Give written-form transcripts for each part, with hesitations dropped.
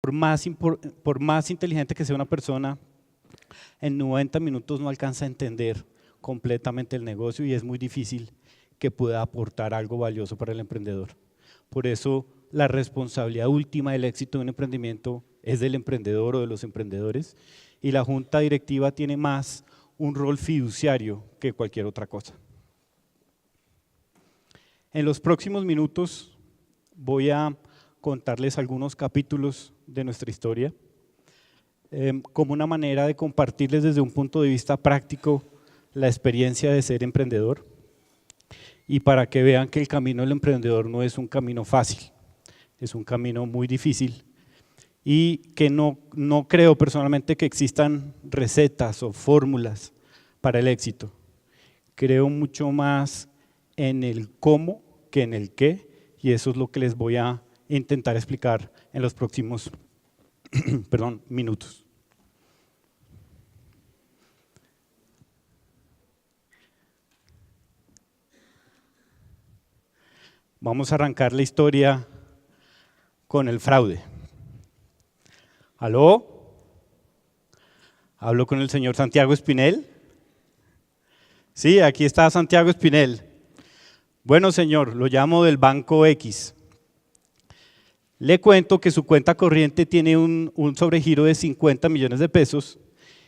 por más inteligente que sea una persona, en 90 minutos no alcanza a entender completamente el negocio y es muy difícil que pueda aportar algo valioso para el emprendedor. Por eso la responsabilidad última del éxito de un emprendimiento es del emprendedor o de los emprendedores, y la junta directiva tiene más un rol fiduciario que cualquier otra cosa. En los próximos minutos voy a contarles algunos capítulos de nuestra historia, como una manera de compartirles desde un punto de vista práctico la experiencia de ser emprendedor, y para que vean que el camino del emprendedor no es un camino fácil, es un camino muy difícil, y que no creo personalmente que existan recetas o fórmulas para el éxito. Creo mucho más en el cómo que en el qué, y eso es lo que les voy a intentar explicar en los próximos minutos. Vamos a arrancar la historia con el fraude. ¿Aló? ¿Hablo con el señor Santiago Espinel? Sí, aquí está Santiago Espinel. Bueno, señor, lo llamo del Banco X. Le cuento que su cuenta corriente tiene un sobregiro de 50 millones de pesos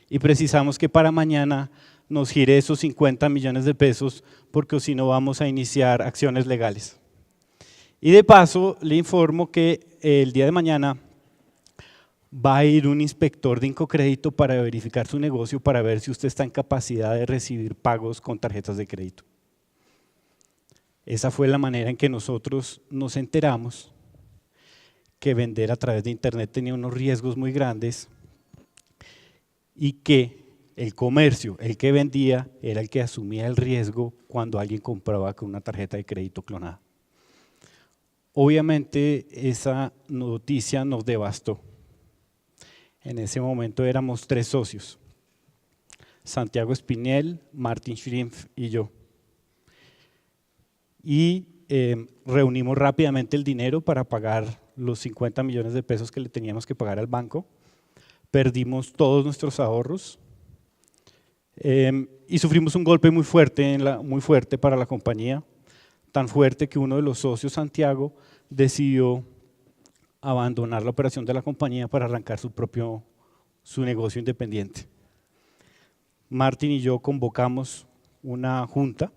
y precisamos que para mañana nos gire esos 50 millones de pesos, porque si no vamos a iniciar acciones legales. Y de paso le informo que el día de mañana va a ir un inspector de Incocrédito para verificar su negocio, para ver si usted está en capacidad de recibir pagos con tarjetas de crédito. Esa fue la manera en que nosotros nos enteramos que vender a través de internet tenía unos riesgos muy grandes y que el comercio, el que vendía, era el que asumía el riesgo cuando alguien compraba con una tarjeta de crédito clonada. Obviamente esa noticia nos devastó. En ese momento éramos 3 socios, Santiago Espinel, Martin Schrimpf y yo. Y reunimos rápidamente el dinero para pagar los 50 millones de pesos que le teníamos que pagar al banco. Perdimos todos nuestros ahorros y sufrimos un golpe muy fuerte para la compañía, tan fuerte que uno de los socios, Santiago, decidió abandonar la operación de la compañía para arrancar su negocio independiente. Martin y yo convocamos una junta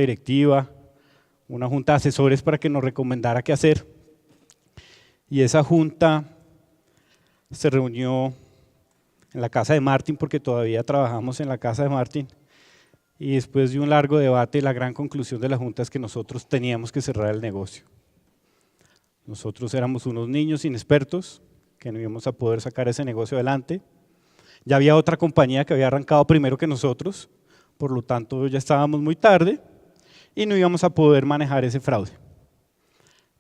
directiva, una junta de asesores para que nos recomendara qué hacer. Y esa junta se reunió en la casa de Martin, porque todavía trabajamos en la casa de Martin, y después de un largo debate, la gran conclusión de la junta es que nosotros teníamos que cerrar el negocio. Nosotros éramos unos niños inexpertos que no íbamos a poder sacar ese negocio adelante. Ya había otra compañía que había arrancado primero que nosotros, por lo tanto ya estábamos muy tarde y no íbamos a poder manejar ese fraude.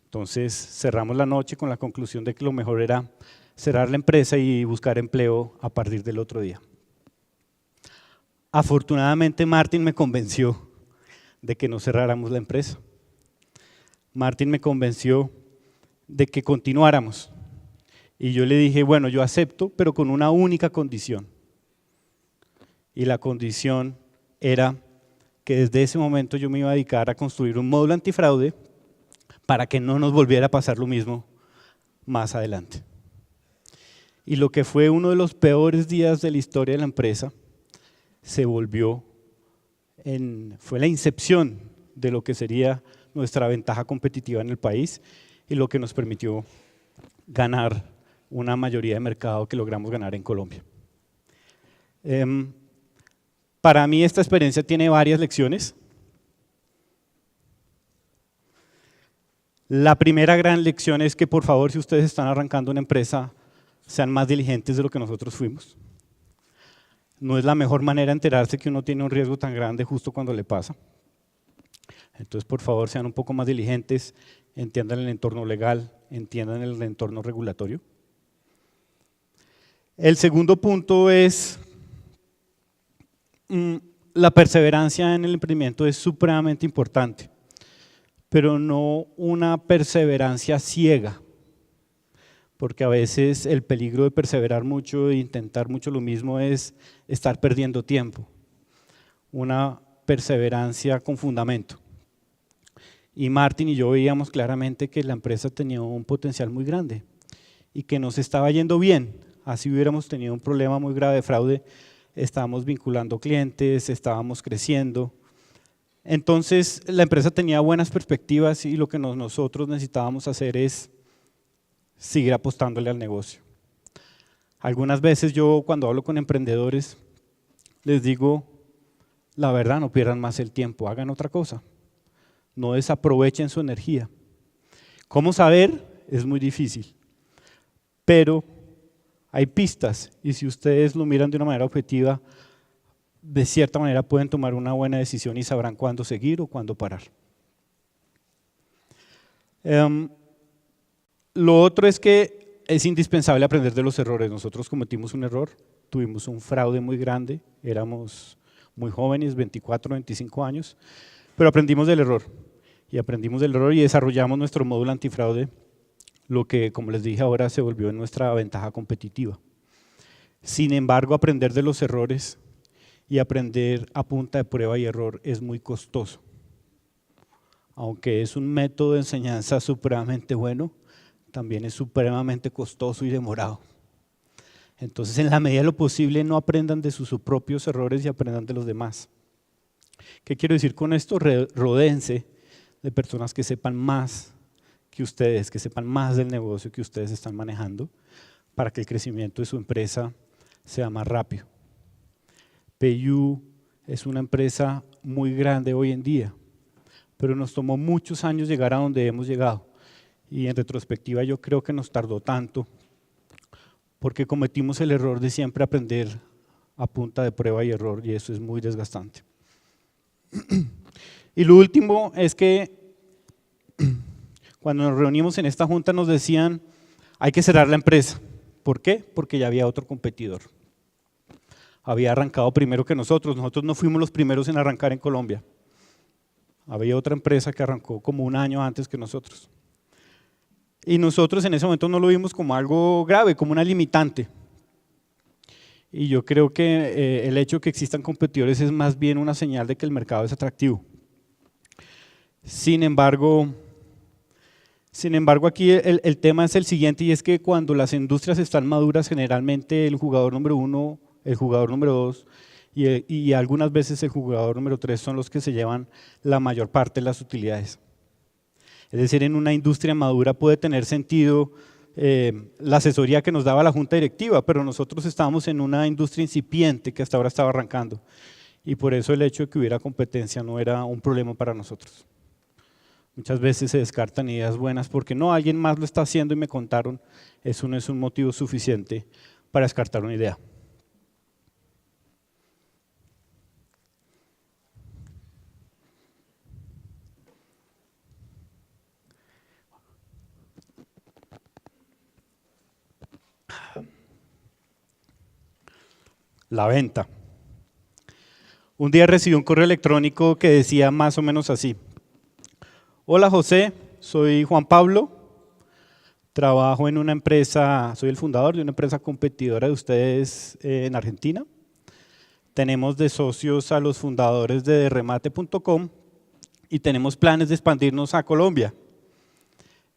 Entonces cerramos la noche con la conclusión de que lo mejor era cerrar la empresa y buscar empleo a partir del otro día. Afortunadamente Martin me convenció de que no cerráramos la empresa. Martin me convenció de que continuáramos. Y yo le dije, bueno, yo acepto, pero con una única condición. Y la condición era que desde ese momento yo me iba a dedicar a construir un módulo antifraude para que no nos volviera a pasar lo mismo más adelante. Y lo que fue uno de los peores días de la historia de la empresa fue la incepción de lo que sería nuestra ventaja competitiva en el país y lo que nos permitió ganar una mayoría de mercado que logramos ganar en Colombia. Para mí esta experiencia tiene varias lecciones. La primera gran lección es que, por favor, si ustedes están arrancando una empresa, sean más diligentes de lo que nosotros fuimos. No es la mejor manera de enterarse que uno tiene un riesgo tan grande justo cuando le pasa. Entonces, por favor, sean un poco más diligentes, entiendan el entorno legal, entiendan el entorno regulatorio. El segundo punto es la perseverancia en el emprendimiento es supremamente importante, pero no una perseverancia ciega, porque a veces el peligro de perseverar mucho e intentar mucho lo mismo es estar perdiendo tiempo. Una perseverancia con fundamento. Y Martín y yo veíamos claramente que la empresa tenía un potencial muy grande y que nos estaba yendo bien. Así hubiéramos tenido un problema muy grave de fraude, estábamos vinculando clientes, estábamos creciendo. Entonces la empresa tenía buenas perspectivas y lo que nosotros necesitábamos hacer es seguir apostándole al negocio. Algunas veces yo cuando hablo con emprendedores les digo, la verdad, no pierdan más el tiempo, hagan otra cosa, no desaprovechen su energía. ¿Cómo saber? Es muy difícil, pero hay pistas y si ustedes lo miran de una manera objetiva, de cierta manera pueden tomar una buena decisión y sabrán cuándo seguir o cuándo parar. Lo otro es que es indispensable aprender de los errores. Nosotros cometimos un error, tuvimos un fraude muy grande, éramos muy jóvenes, 24, 25 años, pero aprendimos del error. Y aprendimos del error y desarrollamos nuestro módulo antifraude, lo que, como les dije ahora, se volvió en nuestra ventaja competitiva. Sin embargo, aprender de los errores y aprender a punta de prueba y error es muy costoso. Aunque es un método de enseñanza supremamente bueno, también es supremamente costoso y demorado. Entonces, en la medida de lo posible, no aprendan de sus propios errores y aprendan de los demás. ¿Qué quiero decir con esto? Rodéense de personas que sepan más que ustedes, que sepan más del negocio que ustedes están manejando, para que el crecimiento de su empresa sea más rápido. PayU es una empresa muy grande hoy en día, pero nos tomó muchos años llegar a donde hemos llegado. Y en retrospectiva yo creo que nos tardó tanto porque cometimos el error de siempre aprender a punta de prueba y error y eso es muy desgastante. Y lo último es que cuando nos reunimos en esta junta nos decían hay que cerrar la empresa. ¿Por qué? Porque ya había otro competidor. Había arrancado primero que nosotros no fuimos los primeros en arrancar en Colombia. Había otra empresa que arrancó como un año antes que nosotros. Y nosotros en ese momento no lo vimos como algo grave, como una limitante. Y yo creo que el hecho de que existan competidores es más bien una señal de que el mercado es atractivo. Sin embargo, aquí el tema es el siguiente y es que cuando las industrias están maduras, generalmente el jugador número 1, el jugador número 2 y algunas veces el jugador número 3 son los que se llevan la mayor parte de las utilidades. Es decir, en una industria madura puede tener sentido la asesoría que nos daba la junta directiva, pero nosotros estábamos en una industria incipiente que hasta ahora estaba arrancando y por eso el hecho de que hubiera competencia no era un problema para nosotros. Muchas veces se descartan ideas buenas porque no, alguien más lo está haciendo y me contaron, eso no es un motivo suficiente para descartar una idea. La venta. Un día recibí un correo electrónico que decía más o menos así: hola José, soy Juan Pablo, trabajo en una empresa, soy el fundador de una empresa competidora de ustedes en Argentina. Tenemos de socios a los fundadores de remate.com y tenemos planes de expandirnos a Colombia.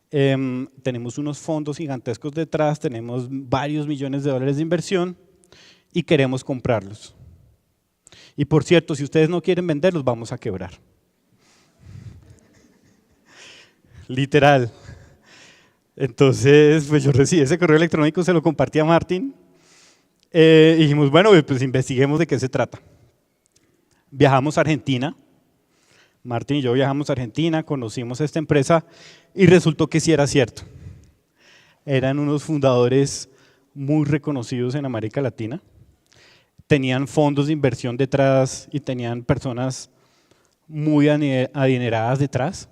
Tenemos unos fondos gigantescos detrás, tenemos varios millones de dólares de inversión y queremos comprarlos. Y por cierto, si ustedes no quieren venderlos, vamos a quebrar. Literal. Entonces, pues yo recibí ese correo electrónico, se lo compartí a Martín. Y dijimos, bueno, pues investiguemos de qué se trata. Viajamos a Argentina. Martín y yo viajamos a Argentina, conocimos a esta empresa y resultó que sí era cierto. Eran unos fundadores muy reconocidos en América Latina. Tenían fondos de inversión detrás y tenían personas muy adineradas detrás.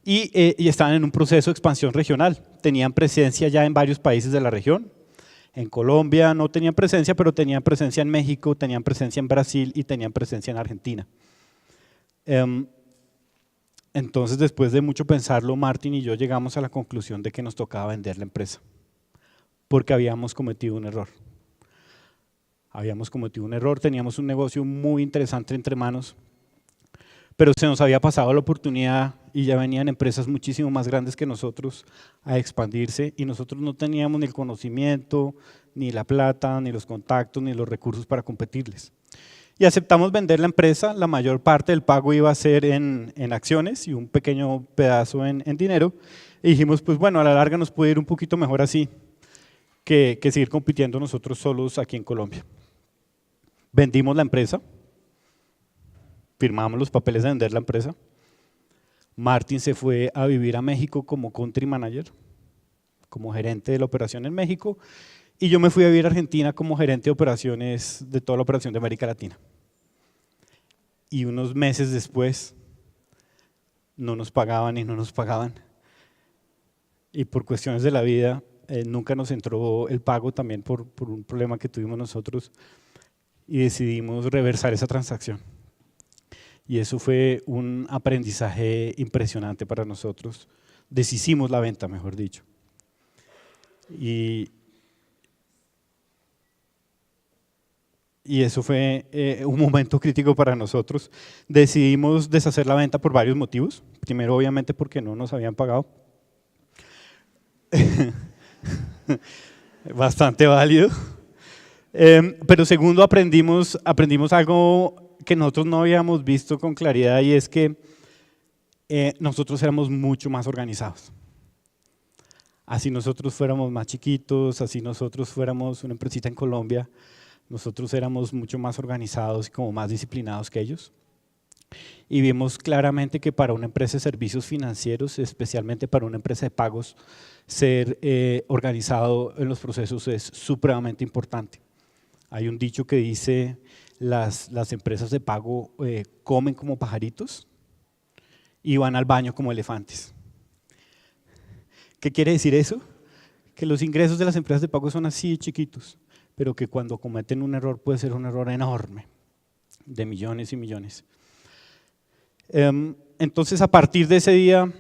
Y estaban en un proceso de expansión regional. Tenían presencia ya en varios países de la región. En Colombia no tenían presencia, pero tenían presencia en México, tenían presencia en Brasil y tenían presencia en Argentina. Entonces, después de mucho pensarlo, Martín y yo llegamos a la conclusión de que nos tocaba vender la empresa, porque habíamos cometido un error. Teníamos un negocio muy interesante entre manos, pero se nos había pasado la oportunidad y ya venían empresas muchísimo más grandes que nosotros a expandirse y nosotros no teníamos ni el conocimiento, ni la plata, ni los contactos, ni los recursos para competirles. Y aceptamos vender la empresa, la mayor parte del pago iba a ser en acciones y un pequeño pedazo en dinero. Y dijimos, pues bueno, a la larga nos puede ir un poquito mejor así que seguir compitiendo nosotros solos aquí en Colombia. Vendimos la empresa, firmamos los papeles de vender la empresa. Martín se fue a vivir a México como country manager, como gerente de la operación en México, y yo me fui a vivir a Argentina como gerente de operaciones de toda la operación de América Latina. Y unos meses después no nos pagaban y no nos pagaban. Y por cuestiones de la vida nunca nos entró el pago, también por un problema que tuvimos nosotros, y decidimos reversar esa transacción. Y eso fue un aprendizaje impresionante para nosotros. Deshicimos la venta, mejor dicho. Y eso fue un momento crítico para nosotros. Decidimos deshacer la venta por varios motivos. Primero, obviamente, porque no nos habían pagado. Bastante válido. Pero segundo, aprendimos algo que nosotros no habíamos visto con claridad, y es que nosotros éramos mucho más organizados. Así nosotros fuéramos más chiquitos, así nosotros fuéramos una empresita en Colombia, nosotros éramos mucho más organizados y como más disciplinados que ellos. Y vimos claramente que para una empresa de servicios financieros, especialmente para una empresa de pagos, ser organizado en los procesos es supremamente importante. Hay un dicho que dice, las empresas de pago comen como pajaritos y van al baño como elefantes. ¿Qué quiere decir eso? Que los ingresos de las empresas de pago son así de chiquitos, pero que cuando cometen un error puede ser un error enorme, de millones y millones. Entonces, a partir de ese día,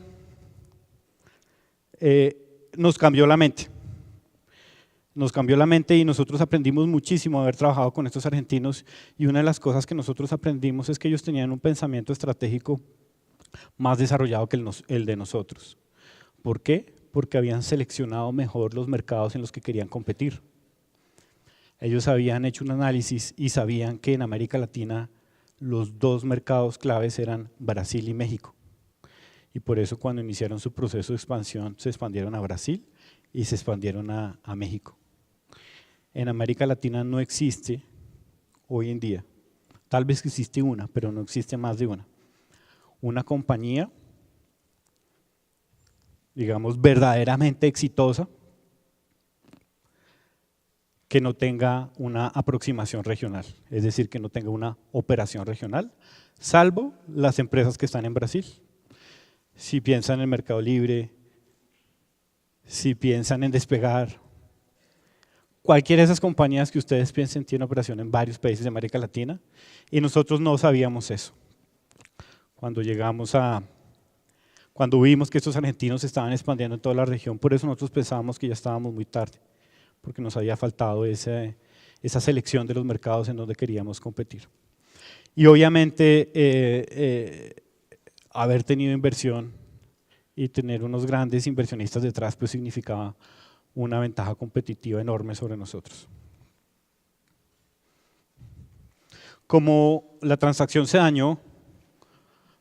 nos cambió la mente. Nos cambió la mente y nosotros aprendimos muchísimo de haber trabajado con estos argentinos, y una de las cosas que nosotros aprendimos es que ellos tenían un pensamiento estratégico más desarrollado que el de nosotros. ¿Por qué? Porque habían seleccionado mejor los mercados en los que querían competir. Ellos habían hecho un análisis y sabían que en América Latina los dos mercados claves eran Brasil y México. Y por eso cuando iniciaron su proceso de expansión se expandieron a Brasil y se expandieron a México. En América Latina no existe hoy en día, tal vez que existe una, pero no existe más de una compañía, digamos, verdaderamente exitosa, que no tenga una aproximación regional, es decir, que no tenga una operación regional, salvo las empresas que están en Brasil. Si piensan en Mercado Libre, si piensan en Despegar, cualquiera de esas compañías que ustedes piensen tiene operación en varios países de América Latina, y nosotros no sabíamos eso. Cuando vimos que estos argentinos se estaban expandiendo en toda la región, por eso nosotros pensábamos que ya estábamos muy tarde, porque nos había faltado esa selección de los mercados en donde queríamos competir. Y obviamente haber tenido inversión y tener unos grandes inversionistas detrás pues significaba una ventaja competitiva enorme sobre nosotros. Como la transacción se dañó,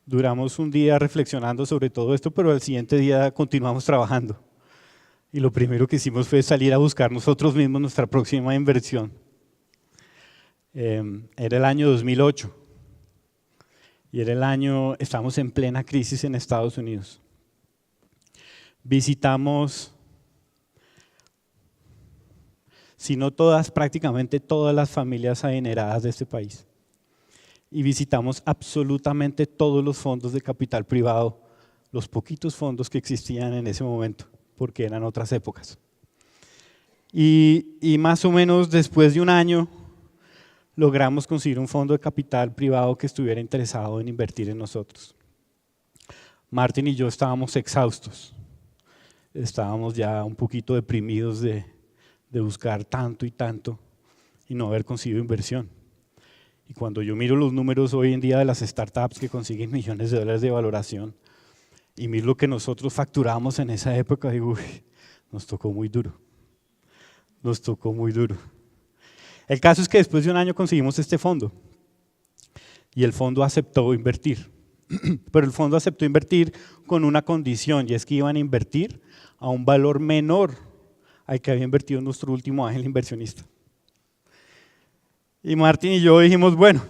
duramos un día reflexionando sobre todo esto, pero al siguiente día continuamos trabajando. Y lo primero que hicimos fue salir a buscar nosotros mismos nuestra próxima inversión. Era el año 2008 y estábamos en plena crisis en Estados Unidos. Visitamos, si no todas, prácticamente todas las familias adineradas de este país. Y visitamos absolutamente todos los fondos de capital privado, los poquitos fondos que existían en ese momento, porque eran otras épocas. Y más o menos después de un año logramos conseguir un fondo de capital privado que estuviera interesado en invertir en nosotros. Martín y yo estábamos exhaustos, estábamos ya un poquito deprimidos de buscar tanto y tanto y no haber conseguido inversión. Y cuando yo miro los números hoy en día de las startups que consiguen millones de dólares de valoración y miro lo que nosotros facturamos en esa época, digo, uy, nos tocó muy duro, nos tocó muy duro. El caso es que después de un año conseguimos este fondo y el fondo aceptó invertir, pero el fondo aceptó invertir con una condición y es que iban a invertir a un valor menor al que había invertido nuestro último ángel inversionista. Y Martín y yo dijimos, bueno,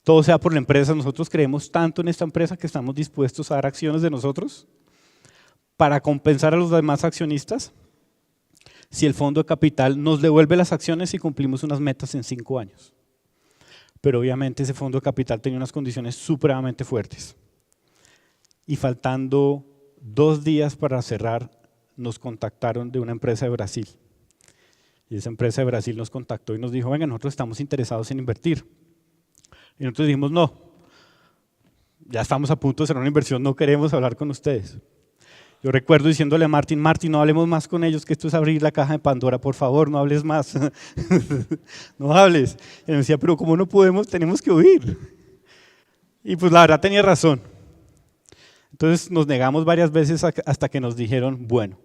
todo sea por la empresa, nosotros creemos tanto en esta empresa que estamos dispuestos a dar acciones de nosotros para compensar a los demás accionistas si el fondo de capital nos devuelve las acciones y cumplimos unas metas en 5 años. Pero obviamente ese fondo de capital tenía unas condiciones supremamente fuertes. Y faltando 2 días para cerrar, nos contactaron de una empresa de Brasil. Y esa empresa de Brasil nos contactó y nos dijo, venga, nosotros estamos interesados en invertir. Y nosotros dijimos, no, ya estamos a punto de hacer una inversión, no queremos hablar con ustedes. Yo recuerdo diciéndole a Martín, no hablemos más con ellos, que esto es abrir la caja de Pandora, por favor, no hables más, no hables. Y él me decía, pero como no podemos, tenemos que huir. Y pues la verdad tenía razón. Entonces nos negamos varias veces hasta que nos dijeron, bueno,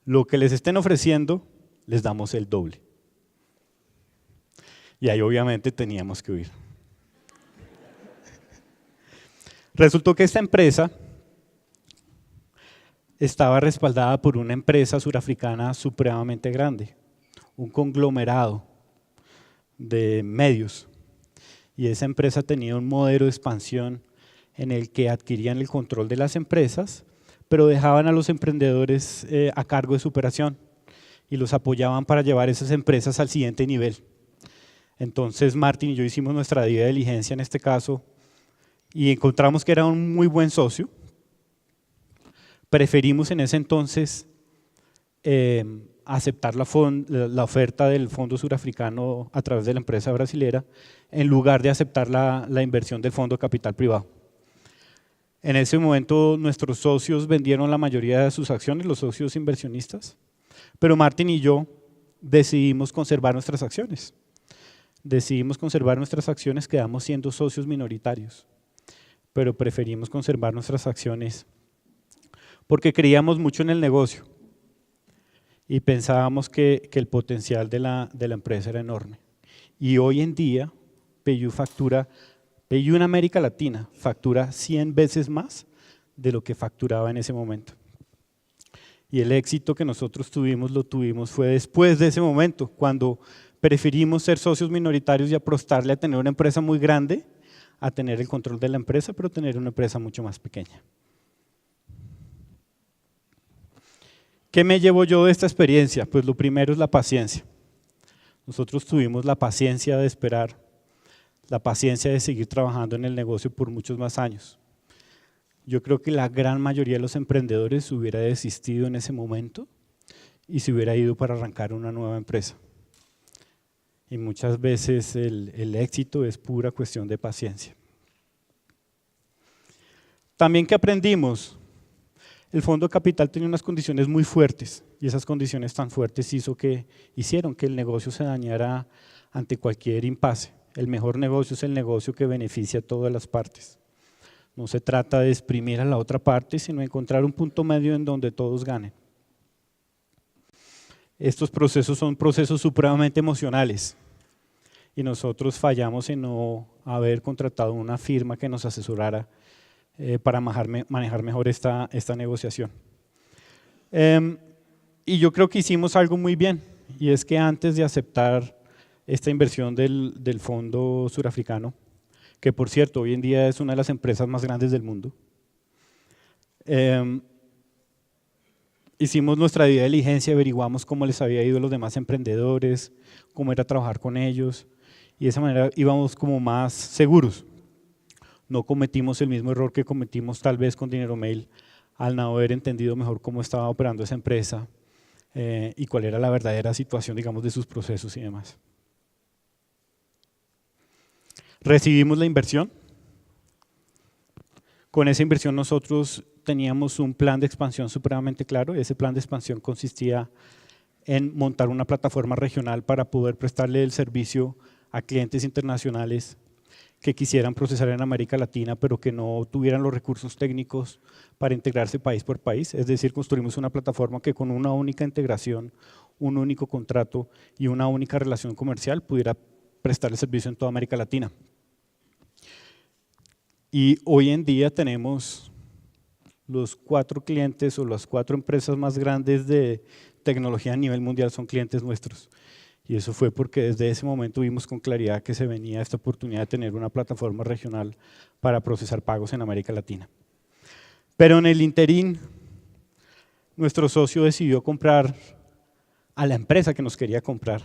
lo que les estén ofreciendo, les damos el doble. Y ahí obviamente teníamos que huir. Resultó que esta empresa estaba respaldada por una empresa surafricana supremamente grande, un conglomerado de medios. Y esa empresa tenía un modelo de expansión en el que adquirían el control de las empresas, pero dejaban a los emprendedores a cargo de su operación y los apoyaban para llevar esas empresas al siguiente nivel. Entonces Martín y yo hicimos nuestra debida diligencia en este caso y encontramos que era un muy buen socio. Preferimos en ese entonces aceptar la oferta del fondo surafricano a través de la empresa brasilera en lugar de aceptar la inversión del fondo de capital privado. En ese momento nuestros socios vendieron la mayoría de sus acciones, los socios inversionistas, pero Martín y yo decidimos conservar nuestras acciones. Decidimos conservar nuestras acciones, quedamos siendo socios minoritarios, pero preferimos conservar nuestras acciones porque creíamos mucho en el negocio y pensábamos que el potencial de la empresa era enorme. Y hoy en día PayU en América Latina factura 100 veces más de lo que facturaba en ese momento. Y el éxito que nosotros lo tuvimos fue después de ese momento, cuando preferimos ser socios minoritarios y apostarle a tener una empresa muy grande, a tener el control de la empresa, pero tener una empresa mucho más pequeña. ¿Qué me llevo yo de esta experiencia? Pues lo primero es la paciencia. Nosotros tuvimos la paciencia de esperar, la paciencia de seguir trabajando en el negocio por muchos más años. Yo creo que la gran mayoría de los emprendedores hubiera desistido en ese momento y se hubiera ido para arrancar una nueva empresa. Y muchas veces el éxito es pura cuestión de paciencia. También que aprendimos, el fondo de capital tenía unas condiciones muy fuertes y esas condiciones tan fuertes hicieron que el negocio se dañara ante cualquier impasse. El mejor negocio es el negocio que beneficia a todas las partes. No se trata de exprimir a la otra parte, sino de encontrar un punto medio en donde todos ganen. Estos procesos son procesos supremamente emocionales y nosotros fallamos en no haber contratado una firma que nos asesorara para manejar mejor esta negociación. Y yo creo que hicimos algo muy bien, y es que antes de aceptar esta inversión del fondo surafricano, que por cierto hoy en día es una de las empresas más grandes del mundo, hicimos nuestra debida diligencia, averiguamos cómo les había ido a los demás emprendedores, cómo era trabajar con ellos, y de esa manera íbamos como más seguros. No cometimos el mismo error que cometimos tal vez con Dineromail al no haber entendido mejor cómo estaba operando esa empresa y cuál era la verdadera situación, digamos, de sus procesos y demás. Recibimos la inversión Con esa inversión nosotros teníamos un plan de expansión supremamente claro. Ese plan de expansión consistía en montar una plataforma regional para poder prestarle el servicio a clientes internacionales que quisieran procesar en América Latina, pero que no tuvieran los recursos técnicos para integrarse país por país. Es decir, construimos una plataforma que con una única integración, un único contrato y una única relación comercial pudiera prestar el servicio en toda América Latina. Y hoy en día tenemos los 4 clientes o las 4 empresas más grandes de tecnología a nivel mundial son clientes nuestros. Y eso fue porque desde ese momento vimos con claridad que se venía esta oportunidad de tener una plataforma regional para procesar pagos en América Latina. Pero en el interín, nuestro socio decidió comprar a la empresa que nos quería comprar.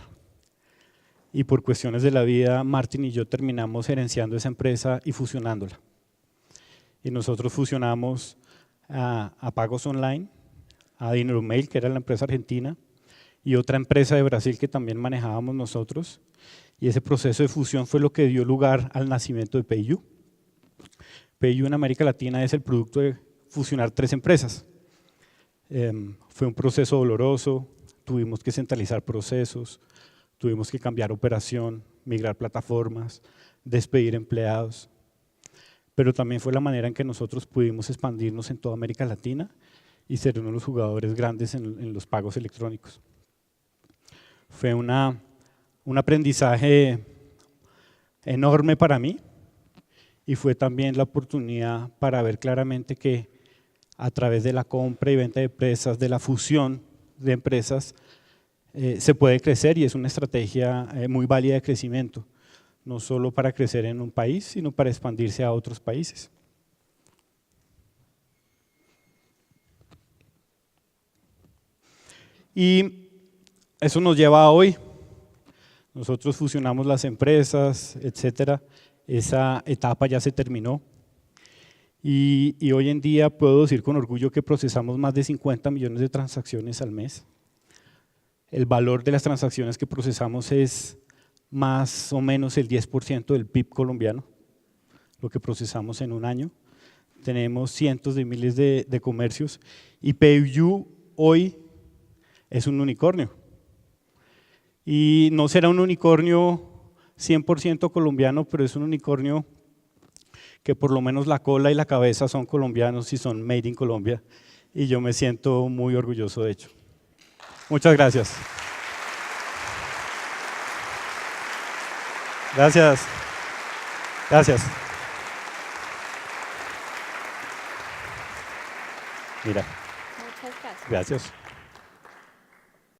Y por cuestiones de la vida, Martin y yo terminamos gerenciando esa empresa y fusionándola. Y nosotros fusionamos a Pagos Online, a Dinero Mail, que era la empresa argentina, y otra empresa de Brasil que también manejábamos nosotros. Y ese proceso de fusión fue lo que dio lugar al nacimiento de PayU. PayU en América Latina es el producto de fusionar 3 empresas. Fue un proceso doloroso, tuvimos que centralizar procesos, tuvimos que cambiar operación, migrar plataformas, despedir empleados. Pero también fue la manera en que nosotros pudimos expandirnos en toda América Latina y ser uno de los jugadores grandes en los pagos electrónicos. Fue un aprendizaje enorme para mí y fue también la oportunidad para ver claramente que a través de la compra y venta de empresas, de la fusión de empresas, se puede crecer y es una estrategia muy válida de crecimiento, no solo para crecer en un país, sino para expandirse a otros países. Y eso nos lleva a hoy. Nosotros fusionamos las empresas, etcétera. Esa etapa ya se terminó. Y hoy en día puedo decir con orgullo que procesamos más de 50 millones de transacciones al mes. El valor de las transacciones que procesamos es más o menos el 10% del PIB colombiano, lo que procesamos en un año. Tenemos cientos de miles de comercios y PayU hoy es un unicornio. Y no será un unicornio 100% colombiano, pero es un unicornio que por lo menos la cola y la cabeza son colombianos y son made in Colombia. Y yo me siento muy orgulloso de ello. Muchas gracias. Gracias. Gracias. Mira. Muchas gracias. Gracias.